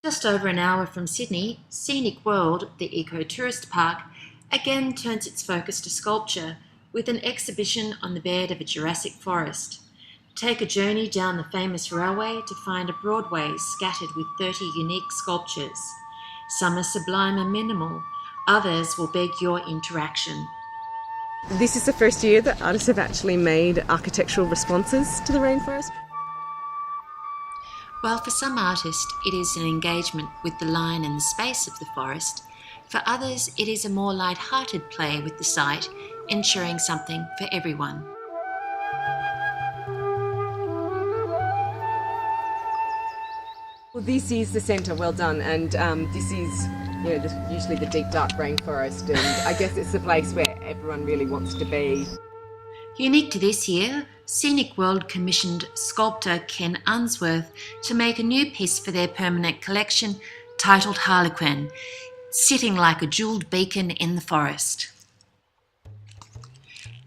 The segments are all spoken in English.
Just over an hour from Sydney, Scenic World, the eco-tourist park, again turns its focus to sculpture with an exhibition on the bed of a Jurassic forest. Take a journey down the famous railway to find a Broadway scattered with 30 unique sculptures. Some are sublime and minimal, others will beg your interaction. This is the first year that artists have actually made architectural responses to the rainforest. While for some artists it is an engagement with the line and the space of the forest, for others it is a more light-hearted play with the site, ensuring something for everyone. Well, this is the centre, well done, and this is usually the deep dark rainforest, and I guess it's the place where everyone really wants to be. Unique to this year, Scenic World commissioned sculptor Ken Unsworth to make a new piece for their permanent collection titled Harlequin, sitting like a jewelled beacon in the forest.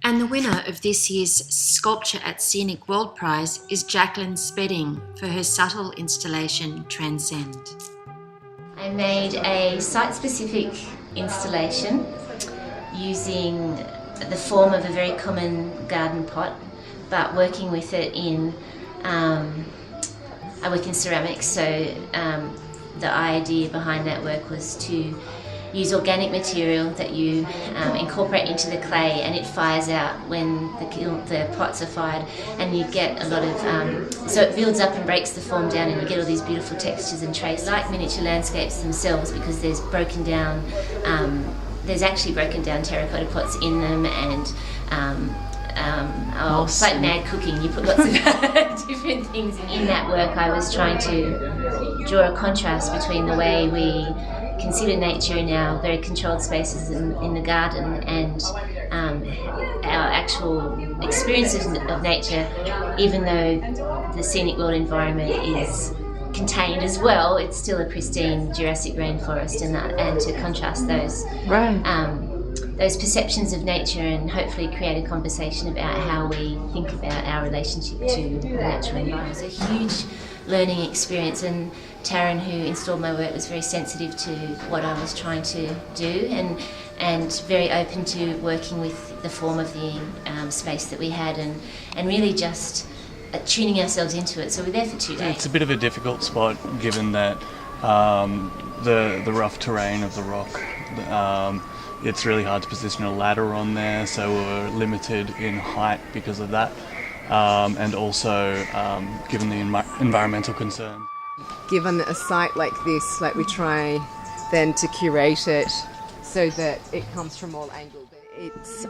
And the winner of this year's Sculpture at Scenic World Prize is Jacqueline Spedding for her subtle installation Transcend. I made a site-specific installation using the form of a very common garden pot, but working with it in, I work in ceramics, so the idea behind that work was to use organic material that you incorporate into the clay, and it fires out when the pots are fired, and you get a lot of, so it builds up and breaks the form down, and you get all these beautiful textures and traces, like miniature landscapes themselves, because there's actually broken down terracotta pots in them, and it's like mad cooking. You put lots of different things in that work. I was trying to draw a contrast between the way we consider nature in our very controlled spaces in the garden and our actual experiences of nature, even though the Scenic World environment is contained as well, it's still a pristine Jurassic rainforest, and to contrast those perceptions of nature and hopefully create a conversation about how we think about our relationship to the natural environment. It's a huge learning experience, and Taryn, who installed my work, was very sensitive to what I was trying to do and very open to working with the form of the space that we had and really just tuning ourselves into it. So we're there for 2 days. It's a bit of a difficult spot given that the rough terrain of the rock, it's really hard to position a ladder on there, so we're limited in height because of that, and also given the environmental concerns. Given a site like this, we try then to curate it so that it comes from all angles. It's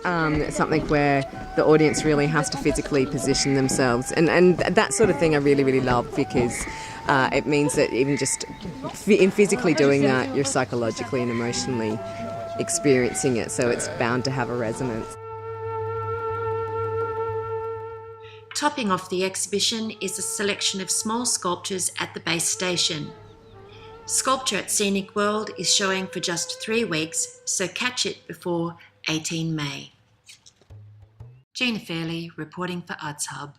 something where the audience really has to physically position themselves, and that sort of thing I really, really love, because it means that even just in physically doing that, you're psychologically and emotionally experiencing it, so it's bound to have a resonance. Topping off the exhibition is a selection of small sculptures at the base station. Sculpture at Scenic World is showing for just 3 weeks, so catch it before 18 May. Gina Fairley reporting for Arts Hub.